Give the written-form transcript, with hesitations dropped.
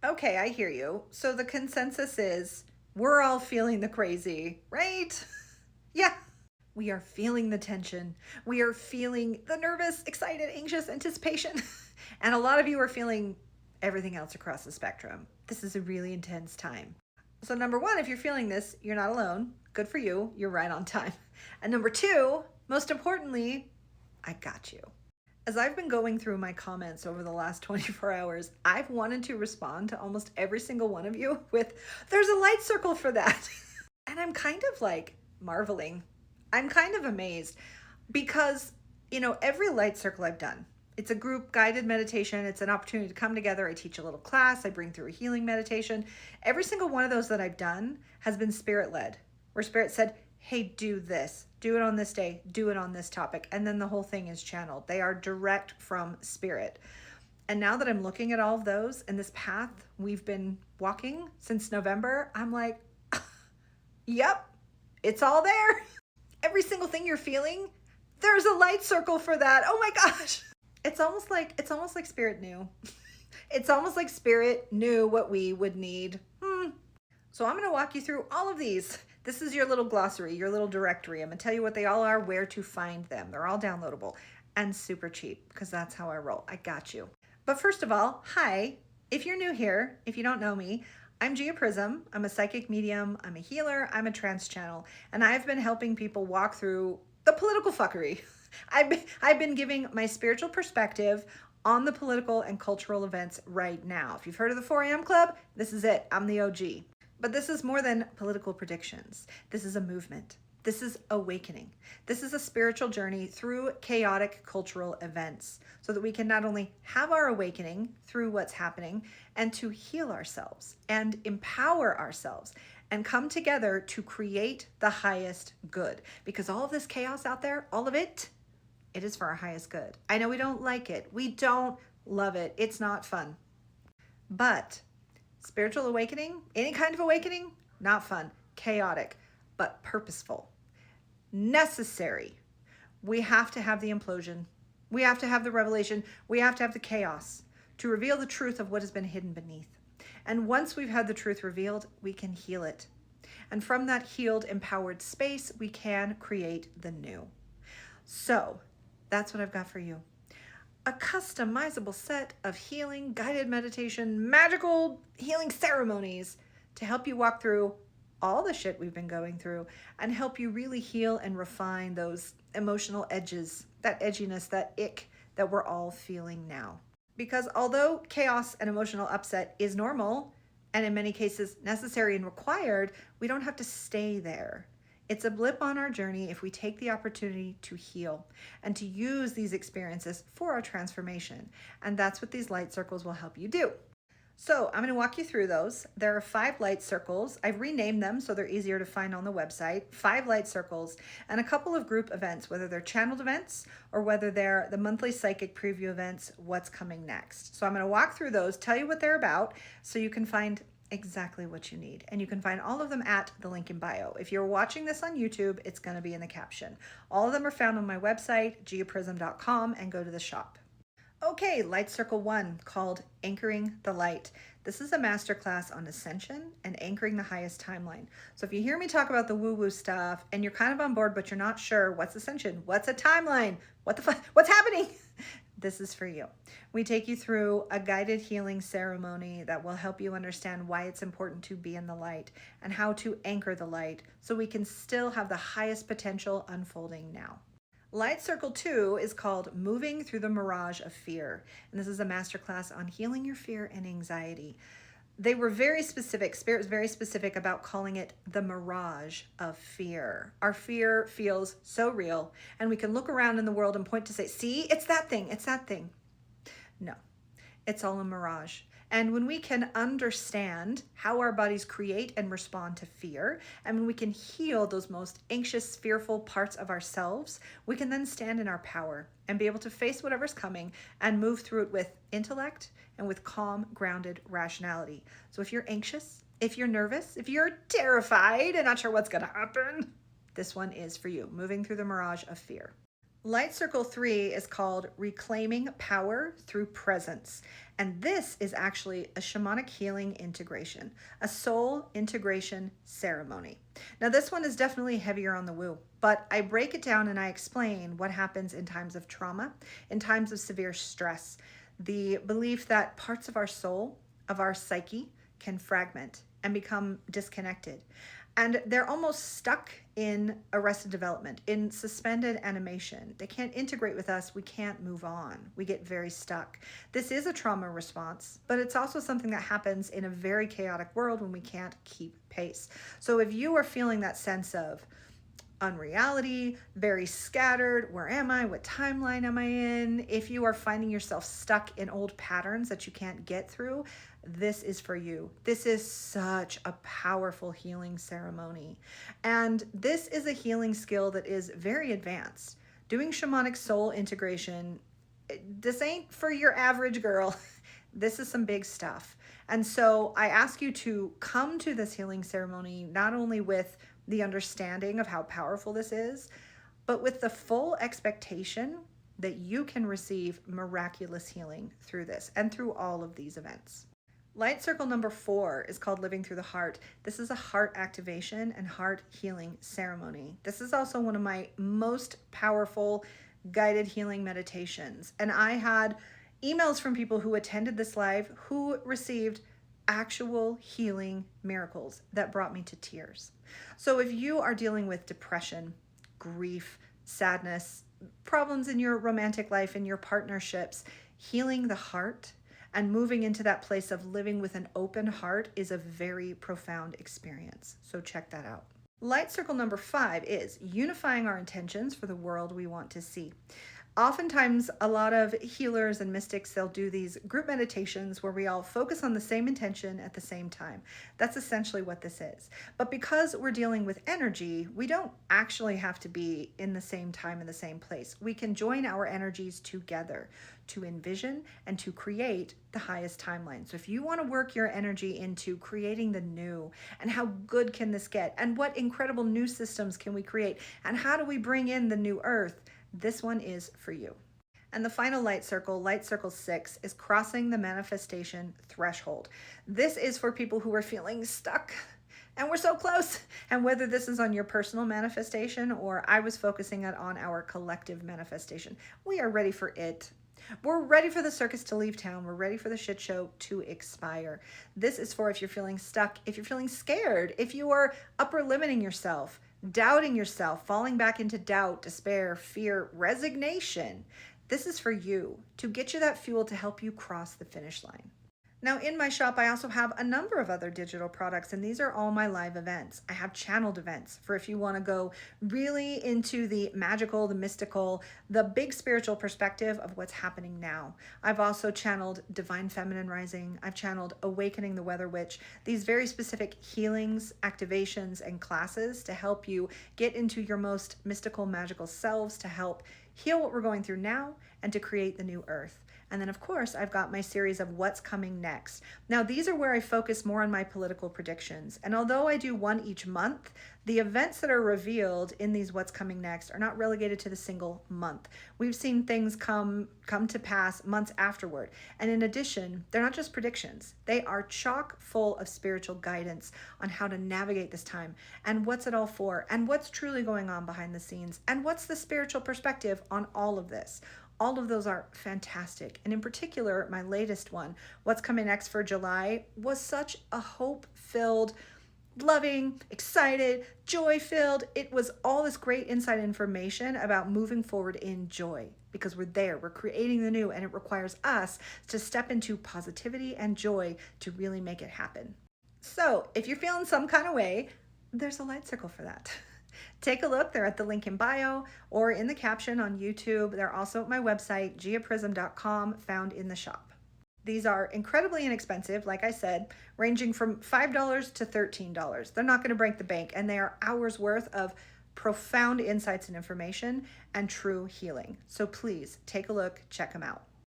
Okay, I hear you. So the consensus is we're all feeling the crazy, right? Yeah. We are feeling the tension. We are feeling the nervous, excited, anxious anticipation. And a lot of you are feeling everything else across the spectrum. This is a really intense time. So, number one, if you're feeling this, you're not alone. Good for you. You're right on time. And number two, most importantly, I got you. As I've been going through my comments over the last 24 hours, I've wanted to respond to almost every single one of you with, there's a light circle for that. And I'm kind of like marveling. I'm kind of amazed because, every light circle I've done, it's a group guided meditation. It's an opportunity to come together. I teach a little class. I bring through a healing meditation. Every single one of those that I've done has been spirit led, where spirit said, hey, do this, do it on this day, do it on this topic. And then the whole thing is channeled. They are direct from spirit. And now that I'm looking at all of those and this path we've been walking since November, I'm like, yep, it's all there. Every single thing you're feeling, there's a light circle for that. Oh my gosh. It's almost like spirit knew. It's almost like spirit knew what we would need. So I'm going to walk you through all of these. This is your little glossary, your little directory. I'm going to tell you what they all are, where to find them. They're all downloadable and super cheap because that's how I roll. I got you. But first of all, hi. If you're new here, if you don't know me, I'm Gia Prism. I'm a psychic medium. I'm a healer. I'm a trance channel. And I've been helping people walk through the political fuckery. I've been giving my spiritual perspective on the political and cultural events right now. If you've heard of the 4 a.m. Club, this is it. I'm the OG. But this is more than political predictions. This is a movement. This is awakening. This is a spiritual journey through chaotic cultural events so that we can not only have our awakening through what's happening and to heal ourselves and empower ourselves and come together to create the highest good. Because all of this chaos out there, all of it, it is for our highest good. I know we don't like it. We don't love it. It's not fun. But spiritual awakening, any kind of awakening, not fun, chaotic, but purposeful, necessary. We have to have the implosion. We have to have the revelation. We have to have the chaos to reveal the truth of what has been hidden beneath. And once we've had the truth revealed, we can heal it. And from that healed, empowered space, we can create the new. So that's what I've got for you. A customizable set of healing, guided meditation, magical healing ceremonies to help you walk through all the shit we've been going through and help you really heal and refine those emotional edges, that edginess, that ick that we're all feeling now. Because although chaos and emotional upset is normal and in many cases necessary and required, we don't have to stay there. It's a blip on our journey if we take the opportunity to heal and to use these experiences for our transformation. And that's what these light circles will help you do. So I'm going to walk you through those. There are 5 light circles. I've renamed them so they're easier to find on the website. 5 light circles and a couple of group events, whether they're channeled events or whether they're the monthly psychic preview events, what's coming next. So I'm going to walk through those, tell you what they're about so you can find exactly what you need. And you can find all of them at the link in bio. If you're watching this on YouTube, it's going to be in the caption. All of them are found on my website, giaprism.com, and go to the shop. Okay, light circle 1 called Anchoring the Light. This is a masterclass on ascension and anchoring the highest timeline. So if you hear me talk about the woo-woo stuff and you're kind of on board, but you're not sure what's ascension, what's a timeline, what's happening? This is for you. We take you through a guided healing ceremony that will help you understand why it's important to be in the light and how to anchor the light so we can still have the highest potential unfolding now. Light Circle 2 is called Moving Through the Mirage of Fear. And this is a masterclass on healing your fear and anxiety. They were very specific, Spirit was very specific about calling it the mirage of fear. Our fear feels so real, and we can look around in the world and point to say, see, it's that thing, it's that thing. No, it's all a mirage. And when we can understand how our bodies create and respond to fear, and when we can heal those most anxious, fearful parts of ourselves, we can then stand in our power and be able to face whatever's coming and move through it with intellect and with calm, grounded rationality. So if you're anxious, if you're nervous, if you're terrified and not sure what's going to happen, this one is for you, moving through the mirage of fear. Light Circle 3 is called Reclaiming Power Through Presence. And this is actually a shamanic healing integration, a soul integration ceremony. Now, this one is definitely heavier on the woo, but I break it down and I explain what happens in times of trauma, in times of severe stress, the belief that parts of our soul, of our psyche, can fragment and become disconnected. And they're almost stuck in arrested development, in suspended animation. They can't integrate with us. We can't move on. We get very stuck. This is a trauma response, but it's also something that happens in a very chaotic world when we can't keep pace. So if you are feeling that sense of unreality, very scattered, where am I? What timeline am I in? If you are finding yourself stuck in old patterns that you can't get through, this is for you. This is such a powerful healing ceremony. And this is a healing skill that is very advanced. Doing shamanic soul integration, this ain't for your average girl. This is some big stuff. And so I ask you to come to this healing ceremony not only with the understanding of how powerful this is, but with the full expectation that you can receive miraculous healing through this and through all of these events. Light circle number 4 is called Living Through the Heart. This is a heart activation and heart healing ceremony. This is also one of my most powerful guided healing meditations. And I had emails from people who attended this live who received actual healing miracles that brought me to tears. So if you are dealing with depression, grief, sadness, problems in your romantic life, in your partnerships, healing the heart and moving into that place of living with an open heart is a very profound experience. So check that out. Light circle number 5 is unifying our intentions for the world we want to see. Oftentimes, a lot of healers and mystics, they'll do these group meditations where we all focus on the same intention at the same time. That's essentially what this is. But because we're dealing with energy, we don't actually have to be in the same time in the same place. We can join our energies together to envision and to create the highest timeline. So if you want to work your energy into creating the new, and how good can this get, and what incredible new systems can we create, and how do we bring in the new earth, this one is for you. And the final light circle 6, is crossing the manifestation threshold. This is for people who are feeling stuck and we're so close. And whether this is on your personal manifestation or I was focusing on our collective manifestation, we are ready for it. We're ready for the circus to leave town. We're ready for the shit show to expire. This is for if you're feeling stuck, if you're feeling scared, if you are upper limiting yourself, doubting yourself, falling back into doubt, despair, fear, resignation. This is for you, to get you that fuel to help you cross the finish line. Now in my shop, I also have a number of other digital products, and these are all my live events. I have channeled events for if you want to go really into the magical, the mystical, the big spiritual perspective of what's happening now. I've also channeled Divine Feminine Rising. I've channeled Awakening the Weather Witch, these very specific healings, activations, and classes to help you get into your most mystical, magical selves, to help heal what we're going through now and to create the new earth. And then, of course, I've got my series of what's coming next. Now, these are where I focus more on my political predictions. And although I do one each month, the events that are revealed in these what's coming next are not relegated to the single month. We've seen things come to pass months afterward. And in addition, they're not just predictions. They are chock full of spiritual guidance on how to navigate this time and what's it all for and what's truly going on behind the scenes and what's the spiritual perspective on all of this. All of those are fantastic. And in particular, my latest one, What's Coming Next for July, was such a hope-filled, loving, excited, joy-filled. It was all this great inside information about moving forward in joy, because we're there, we're creating the new, and it requires us to step into positivity and joy to really make it happen. So if you're feeling some kind of way, there's a light circle for that. Take a look. They're at the link in bio or in the caption on YouTube. They're also at my website, giaprism.com, found in the shop. These are incredibly inexpensive, like I said, ranging from $5 to $13. They're not going to break the bank, and they are hours worth of profound insights and information and true healing. So please take a look, check them out.